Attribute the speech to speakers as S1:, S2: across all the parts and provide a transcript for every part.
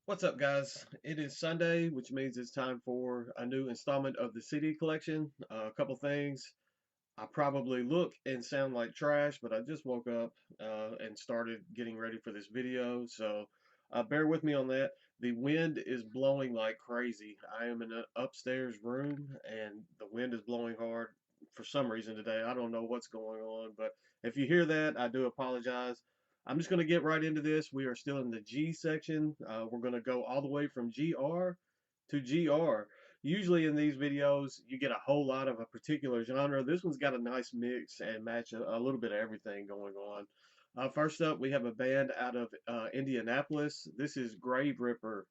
S1: What's up, guys? It is Sunday, which means it's time for a new installment of the CD collection. A couple things. I probably look and sound like trash, but I just woke up and started getting ready for this video, so bear with me on that. The wind is blowing like crazy. I am in an upstairs room, and the wind is blowing hard for some reason today. I don't know what's going on, but if you hear that, I do apologize. I'm just going to get right into this. We are still in the G section. We're going to go all the way from GR to GR. Usually in these videos, you get a whole lot of a particular genre. This one's got a nice mix and match a little bit of everything going on. First up, we have a band out of Indianapolis. This is Grave Ripper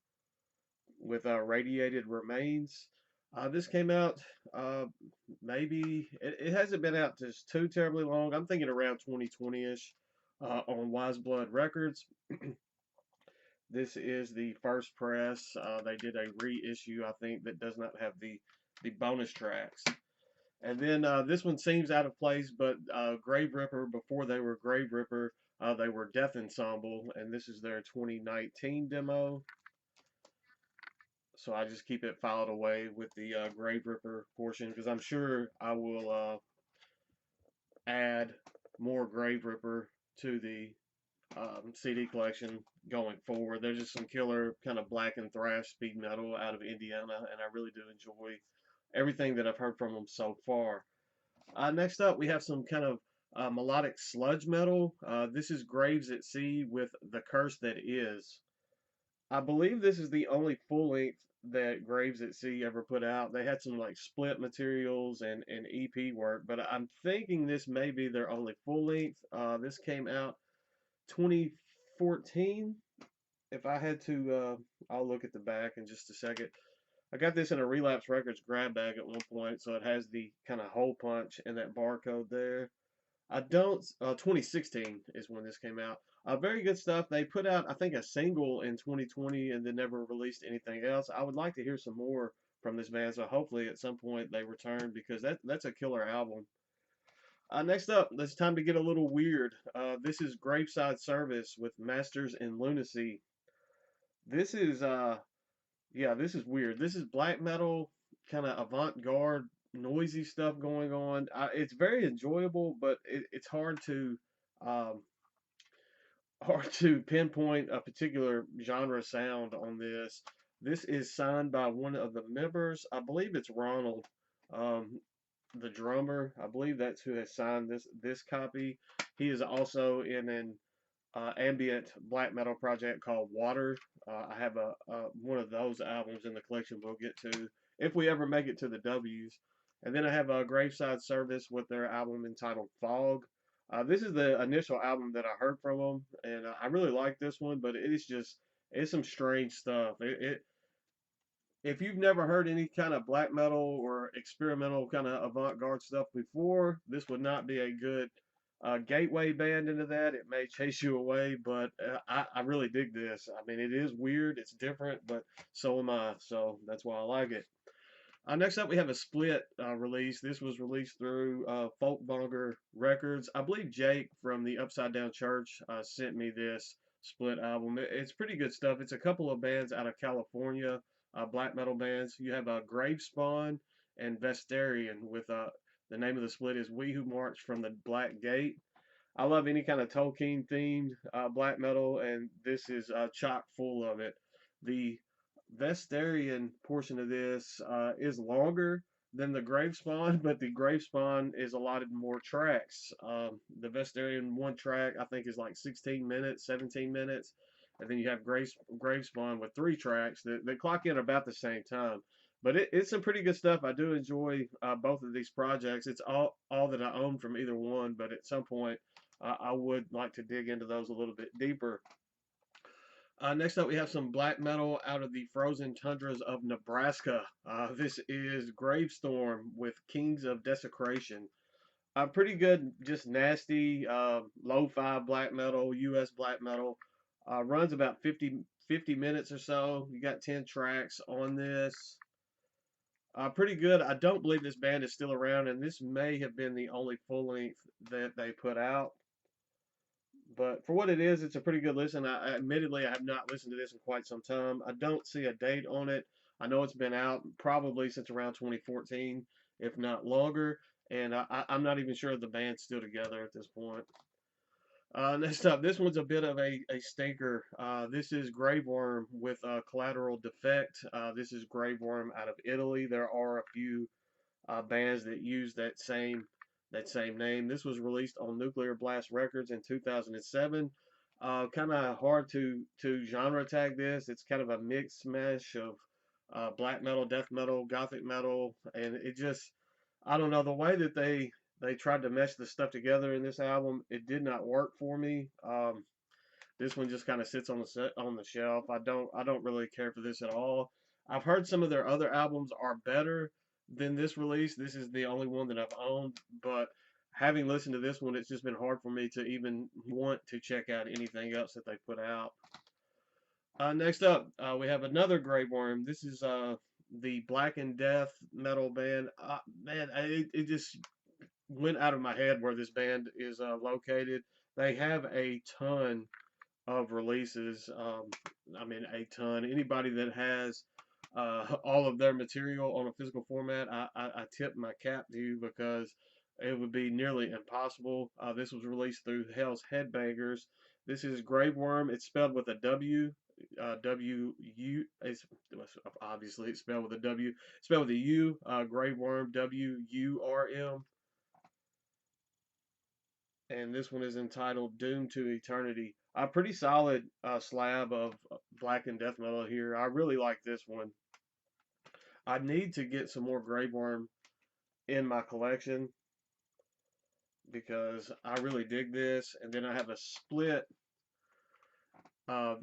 S1: with Radiated Remains. This came out maybe, it hasn't been out just too terribly long. I'm thinking around 2020-ish on Wise Blood Records. This is the first press. They did a reissue, I think, that does not have the bonus tracks. And then this one seems out of place, but Grave Ripper, before they were Grave Ripper, they were Death Ensemble, and this is their 2019 demo. So I just keep it filed away with the Grave Ripper portion because I'm sure I will add more Grave Ripper to the CD collection going forward. There's just some killer kind of black and thrash speed metal out of Indiana, and I really do enjoy everything that I've heard from them so far. Next up, we have some kind of melodic sludge metal. This is Graves at Sea with The Curse That Is. I believe this is the only full length that Graves at Sea ever put out. They had some like split materials and EP work, but I'm thinking this may be their only full length. This came out 2014. If I had to, I'll look at the back in just a second. I got this in a Relapse Records grab bag at one point, so it has the kind of hole punch and that barcode there. I don't. 2016 is when this came out. Very good stuff. They put out, I think, a single in 2020 and then never released anything else. I would like to hear some more from this band, so hopefully at some point they return because that's a killer album. Next up, it's time to get a little weird. This is Graveside Service with Masters in Lunacy. This is yeah, this is weird. This is black metal, kind of avant-garde, noisy stuff going on. It's very enjoyable, but it's um, hard to pinpoint a particular genre sound on this. This is signed by one of the members. I believe it's Ronald, um, the drummer. I believe that's who has signed this copy. He is also in an ambient black metal project called Water. I have a one of those albums in the collection we'll get to if we ever make it to the W's. And then I have a Graveside Service with their album entitled Fog. This is the initial album that I heard from them, and I really like this one, but it's some strange stuff. If you've never heard any kind of black metal or experimental kind of avant-garde stuff before, this would not be a good gateway band into that. It may chase you away, but I really dig this. I mean, it is weird, it's different, but so am I. So that's why I like it. Next up, we have a split release. This was released through Folkmonger Records. I believe Jake from the Upside Down Church sent me this split album. It's pretty good stuff. It's a couple of bands out of California, black metal bands. You have Grave Spawn and Vestarian with the name of the split is We Who March from the Black Gate. I love any kind of Tolkien themed black metal, and this is chock full of it. The Vestarian portion of this is longer than the Gravespawn, but the Gravespawn is allotted more tracks. The Vestarian one track I think is like 16 minutes, 17 minutes, and then you have Gravespawn with three tracks that clock in about the same time. But it's some pretty good stuff. I do enjoy both of these projects. It's all that I own from either one, but at some point I would like to dig into those a little bit deeper. Next up, we have some black metal out of the frozen tundras of Nebraska. This is Gravestorm with Kings of Desecration. Pretty good, just nasty, lo-fi black metal, U.S. black metal. Runs about 50 minutes or so. You got 10 tracks on this. Pretty good. I don't believe this band is still around, and this may have been the only full length that they put out. But for what it is, it's a pretty good listen. Admittedly, I have not listened to this in quite some time. I don't see a date on it. I know it's been out probably since around 2014, if not longer. And I'm not even sure if the band's still together at this point. Next up, this one's a bit of a stinker. This is Graveworm with Collateral Defect. This is Graveworm out of Italy. There are a few bands that use that same name. This was released on Nuclear Blast Records in 2007. Kind of hard to genre tag this. It's kind of a mixed mesh of black metal, death metal, gothic metal, and it just I don't know the way that they tried to mesh the stuff together in this album. It did not work for me. This one just kind of sits on the shelf. I don't really care for this at all. I've heard some of their other albums are better than this release. This is the only one that I've owned, but having listened to this one, it's just been hard for me to even want to check out anything else that they put out. Next up, we have another Graveworm. This is the Black and Death metal band. Man, it just went out of my head where this band is located. They have a ton of releases. I mean, a ton. Anybody that has all of their material on a physical format, I tip my cap to you because it would be nearly impossible. This was released through Hell's Headbangers. This is Graveworm. It's spelled with a W. W U. Obviously it's spelled with a W. Spelled with a U. Graveworm. WURM. And this one is entitled Doom to Eternity. A pretty solid slab of black and death metal here. I really like this one. I need to get some more Graveworm in my collection because I really dig this. And then I have a split uh,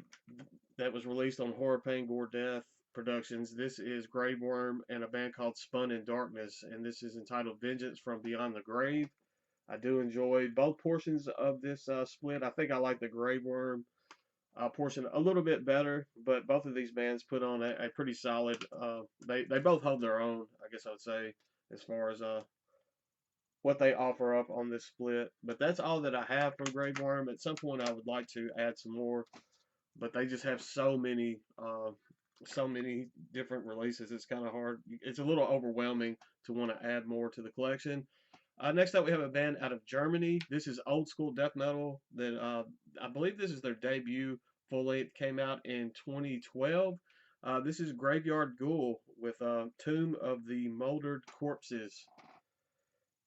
S1: that was released on Horror Pain Gore Death Productions. This is Graveworm and a band called Spun in Darkness, and this is entitled Vengeance from Beyond the Grave. I do enjoy both portions of this split. I think I like the Graveworm portion a little bit better, but both of these bands put on a pretty solid. They both hold their own, I guess I would say, as far as what they offer up on this split. But that's all that I have from Graveworm. At some point, I would like to add some more, but they just have so many different releases. It's kind of hard. It's a little overwhelming to want to add more to the collection. Next up, we have a band out of Germany. This is old school death metal. That I believe this is their debut full length. Came out in 2012. This is Graveyard Ghoul with Tomb of the Moldered Corpses.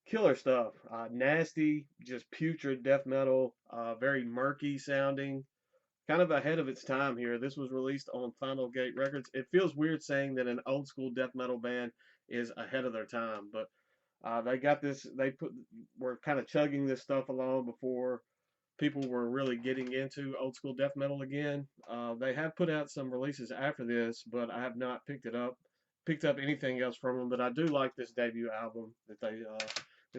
S1: Killer stuff. Nasty, just putrid death metal. Very murky sounding. Kind of ahead of its time here. This was released on Final Gate Records. It feels weird saying that an old school death metal band is ahead of their time, but they got this. Were kind of chugging this stuff along before people were really getting into old school death metal again. They have put out some releases after this, but I have not picked up anything else from them. But I do like this debut album that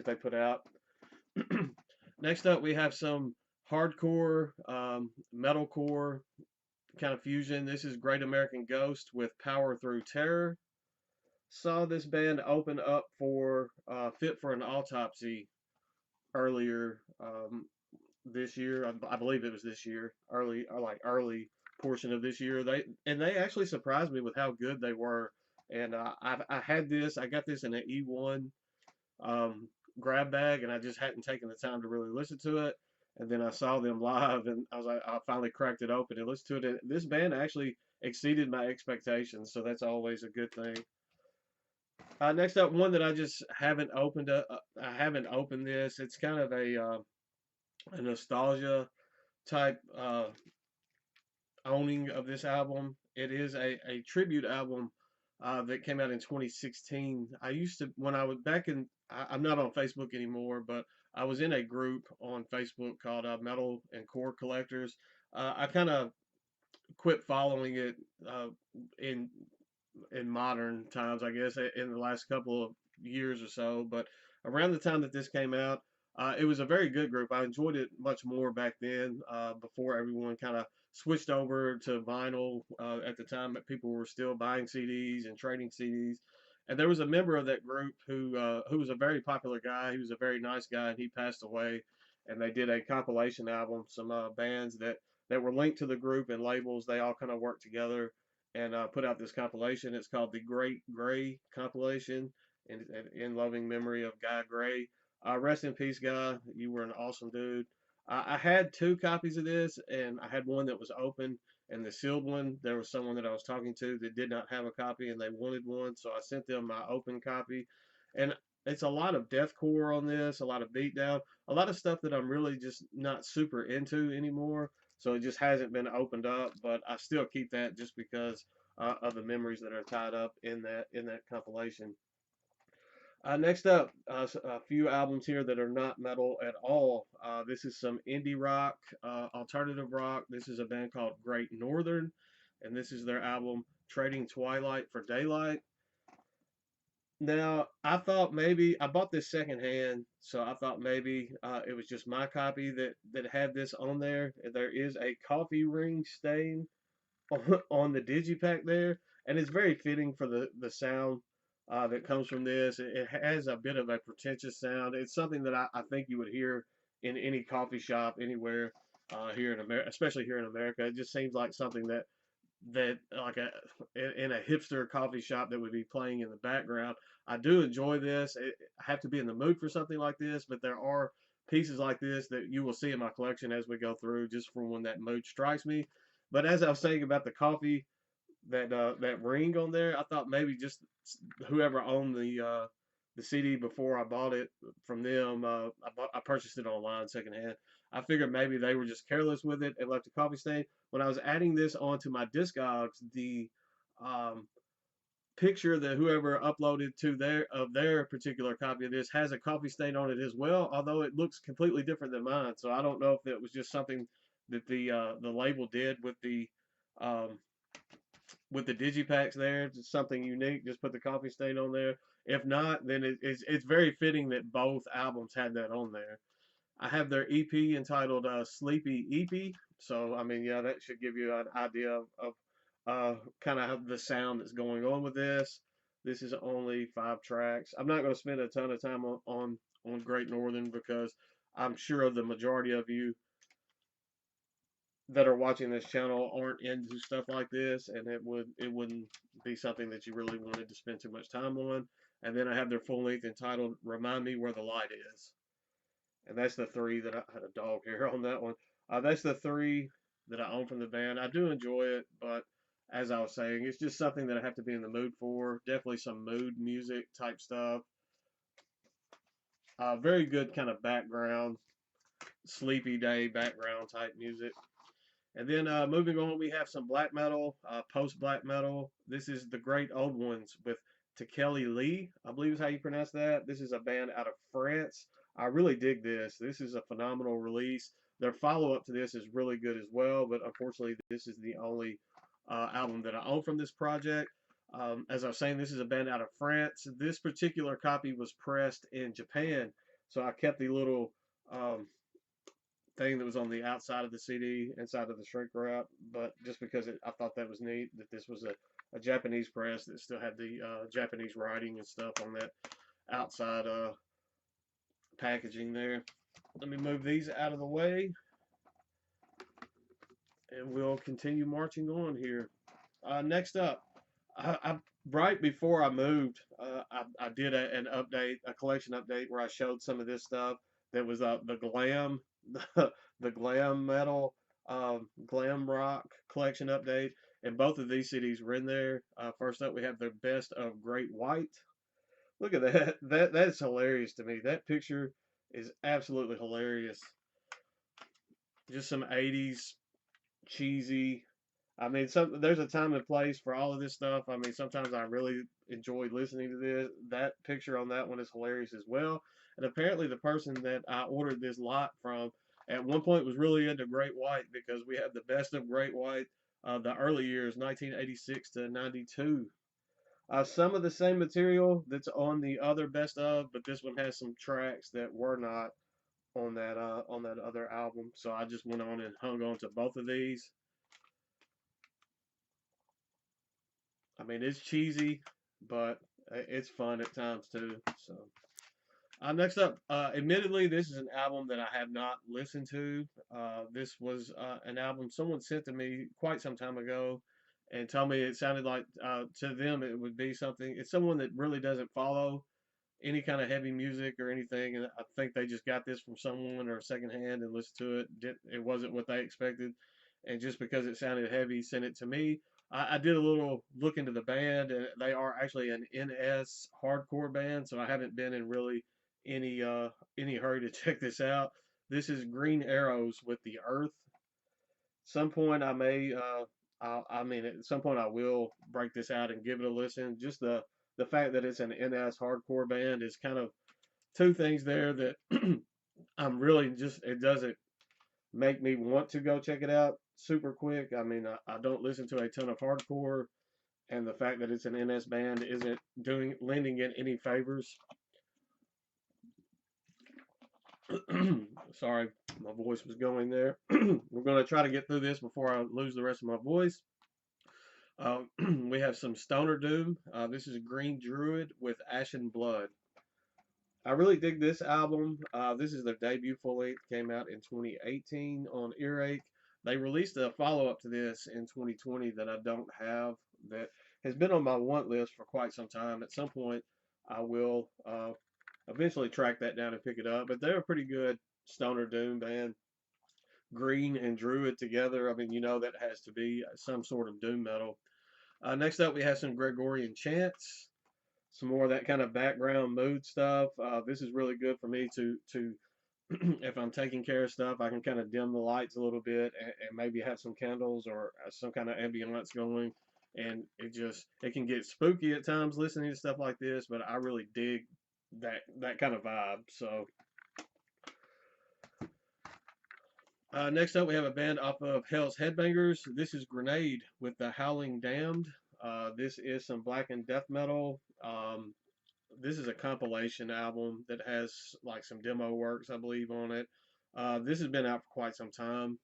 S1: they put out. Next up, we have some hardcore, metalcore kind of fusion. This is Great American Ghost with Power Through Terror. Saw this band open up for Fit for an Autopsy earlier this year. I believe it was this year, early portion of this year. They actually surprised me with how good they were. And I had this. I got this in an E1 grab bag, and I just hadn't taken the time to really listen to it. And then I saw them live, and I was like, I finally cracked it open and listened to it. And this band actually exceeded my expectations, so that's always a good thing. Next up, one that I just haven't opened up. I haven't opened this. It's kind of a nostalgia type owning of this album. It is a tribute album that came out in 2016. I used to, when I was back in, I'm not on Facebook anymore, but I was in a group on Facebook called Metal and Core Collectors. I kind of quit following it in modern times, I guess, in the last couple of years or so. But around the time that this came out, it was a very good group. I enjoyed it much more back then, before everyone kind of switched over to vinyl. At the time that people were still buying CDs and trading CDs. And there was a member of that group who was a very popular guy. He was a very nice guy, and he passed away. and they did a compilation album. Some bands that were linked to the group and labels, they all kind of worked together and put out this compilation. It's called the Great Gray Compilation, in loving memory of Guy Gray. Rest in peace, Guy. You were an awesome dude. I had two copies of this, and I had one that was open, and the sealed one, there was someone that I was talking to that did not have a copy, and they wanted one, so I sent them my open copy. And it's a lot of deathcore on this, a lot of beatdown, a lot of stuff that I'm really just not super into anymore. So it just hasn't been opened up, but I still keep that just because of the memories that are tied up in that compilation. Next up, a few albums here that are not metal at all. This is some indie rock, alternative rock. This is a band called Great Northern, and this is their album Trading Twilight for Daylight. Now, I thought maybe I bought this secondhand, so I thought maybe it was just my copy that had this on there. There is a coffee ring stain on the digipack there, and it's very fitting for the sound that comes from this. It has a bit of a pretentious sound. It's something that I think you would hear in any coffee shop anywhere here in America, especially here in America. It just seems like something that like in a hipster coffee shop that would be playing in the background. I do enjoy this. I have to be in the mood for something like this, but there are pieces like this that you will see in my collection as we go through, just from when that mood strikes me. But as I was saying about the coffee, that ring on there, I thought maybe just whoever owned the CD before I bought it from them, I purchased it online secondhand. I figured maybe they were just careless with it and left a coffee stain. When I was adding this onto my Discogs, the um, picture that whoever uploaded to their particular copy of this has a coffee stain on it as well, although it looks completely different than mine. So I don't know if it was just something that the label did um, with the digipacks there, just something unique. Just put the coffee stain on there. If not, then it's very fitting that both albums had that on there. I have their EP entitled Sleepy EP. So, I mean, yeah, that should give you an idea of kind of the sound that's going on with this. This is only 5 tracks. I'm not going to spend a ton of time on Great Northern because I'm sure the majority of you that are watching this channel aren't into stuff like this, and it wouldn't be something that you really wanted to spend too much time on. And then I have their full length entitled "Remind Me Where the Light Is." And that's the three that I had a dog hair on that one. That's the three that I own from the band. I do enjoy it, but as I was saying, it's just something that I have to be in the mood for. Definitely some mood music type stuff. Very good kind of background, sleepy day background type music. And then moving on, we have some black metal, post black metal. This is the Great Old Ones with Tekeli Lee, I believe is how you pronounce that. This is a band out of France. I really dig this. This is a phenomenal release. Their follow up to this is really good as well, but unfortunately, this is the only album that I own from this project. As I was saying, this is a band out of France. This particular copy was pressed in Japan, so I kept the little thing that was on the outside of the CD, inside of the shrink wrap, but just because I thought that was neat that this was a Japanese press that still had the Japanese writing and stuff on that outside packaging there. Let me move these out of the way, and we'll continue marching on here. Next up, I right before I moved, I did an update, a collection update where I showed some of this stuff that was the glam, the glam metal, glam rock collection update, and both of these CDs were in there. First up, we have the best of Great White. Look at that. That's hilarious to me. That picture is absolutely hilarious. Just some 80s cheesy. I mean, there's a time and place for all of this stuff. I mean, sometimes I really enjoy listening to this. That picture on that one is hilarious as well. And apparently, the person that I ordered this lot from at one point was really into Great White because we have the best of Great White, the early years, 1986 to 92. Some of the same material that's on the other best of, but this one has some tracks that were not on that other album. So I just went on and hung on to both of these. I mean, it's cheesy, but it's fun at times too. So Next up, admittedly, this is an album that I have not listened to. This was an album someone sent to me quite some time ago and told me it sounded like to them it would be something. It's someone that really doesn't follow any kind of heavy music or anything, and I think they just got this from someone or secondhand and listened to it. It wasn't what they expected, and just because it sounded heavy, sent it to me. I did a little look into the band, and they are actually an NS hardcore band, so I haven't been in really any any hurry to check this out. This is Green Arrows with the Earth. Some point I may, I mean, at some point I will break this out and give it a listen. Just the fact that it's an NS hardcore band is kind of two things there that I'm really just it doesn't make me want to go check it out super quick. I mean, I don't listen to a ton of hardcore, and the fact that it's an NS band isn't doing lending it any favors. Sorry, my voice was going there. We're going to try to get through this before I lose the rest of my voice. We have some Stoner Doom. This is Green Druid with Ashen Blood. I really dig this album. This is their debut full length, came out in 2018 on Earache. They released a follow up to this in 2020 that I don't have, that has been on my want list for quite some time. At some point, I will eventually track that down and pick it up. But they're a pretty good Stoner Doom band. Green and Druid together. I mean, you know that has to be some sort of doom metal. Next up, we have some Gregorian chants, some more of that kind of background mood stuff. This is really good for me to if I'm taking care of stuff, I can kind of dim the lights a little bit and maybe have some candles or some kind of ambiance going. And it can get spooky at times listening to stuff like this, but I really dig that kind of vibe. So next up, we have a band off of Hell's Headbangers. This is Grenade with the Howling Damned. This is some black and death metal. This is a compilation album that has like some demo works, I believe, on it. This has been out for quite some time.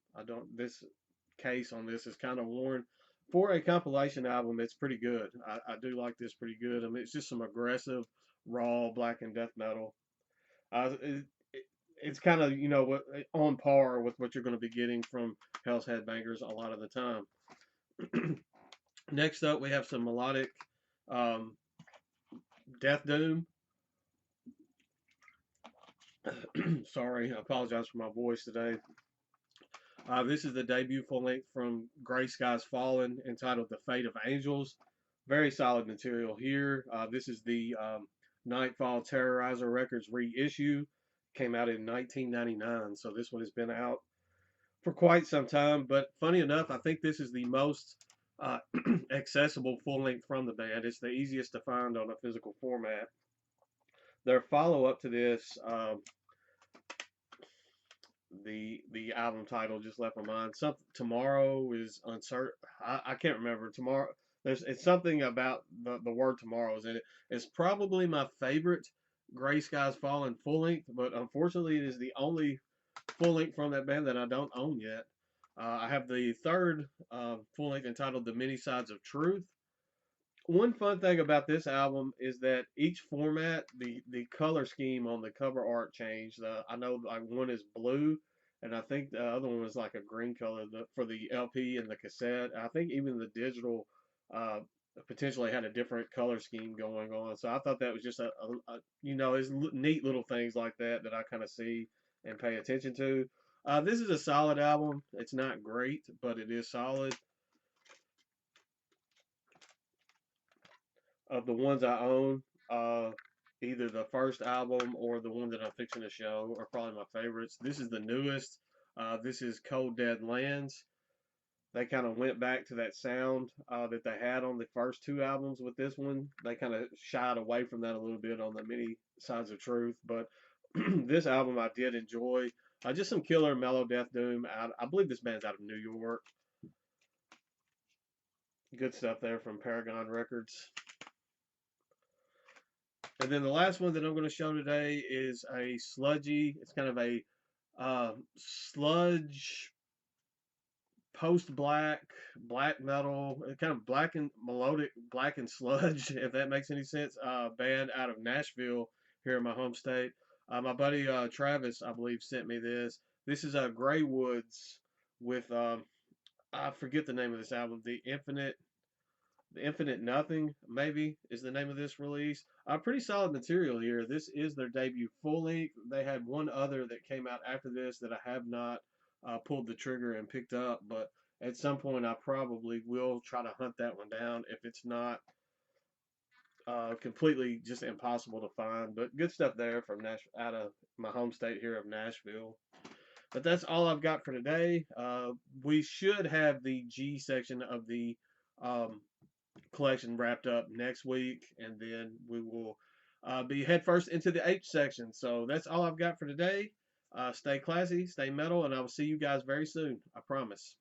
S1: This case on this is kind of worn. For a compilation album, it's pretty good. I do like this pretty good. I mean, it's just some aggressive, raw black and death metal. It's kind of on par with what you're going to be getting from Hell's Headbangers a lot of the time. Next up, we have some melodic um, death doom. Sorry, I apologize for my voice today. This is the debut full length from Gray Skies Fallen, entitled "The Fate of Angels." Very solid material here. This is the Nightfall Terrorizer Records reissue. Came out in 1999, so this one has been out for quite some time. But funny enough, I think this is the most accessible full length from the band. It's the easiest to find on a physical format. Their follow up to this, the album title just left my mind. Something tomorrow is uncertain. I can't remember tomorrow. It's something about the word tomorrow is in it. It's probably my favorite Gray Skies Fallen full length, but unfortunately, it is the only full length from that band that I don't own yet. I have the third full length entitled "The Many Sides of Truth." One fun thing about this album is that each format, the color scheme on the cover art changed. I know like one is blue, and I think the other one was like a green color for the LP and the cassette. I think even the digital potentially had a different color scheme going on. So I thought that was just it's neat little things like that I kind of see and pay attention to. This is a solid album. It's not great, but it is solid. Of the ones I own, either the first album or the one that I'm fixing to show are probably my favorites. This is the newest. This is Cold Dead Lands. They kind of went back to that sound that they had on the first two albums with this one. They kind of shied away from that a little bit on the Many Sides of Truth, but this album I did enjoy. Just some killer mellow death doom. I believe this band's out of New York. Good stuff there from Paragon Records. And then the last one that I'm going to show today is a sludgy. It's kind of a sludge, post-black, black metal, kind of black and melodic, black and sludge, if that makes any sense. Band out of Nashville here in my home state. My buddy Travis, I believe, sent me this. This is Gray Woods with I forget the name of this album. The Infinite Nothing, maybe, is the name of this release. Pretty solid material here. This is their debut full length. They had one other that came out after this that I have not pulled the trigger and picked up, but at some point I probably will try to hunt that one down if it's not completely just impossible to find. But good stuff there from out of my home state here of Nashville. But that's all I've got for today. We should have the G section of the um, collection wrapped up next week, and then we will be headfirst into the H section. So that's all I've got for today. Stay classy, stay metal, and I will see you guys very soon. I promise.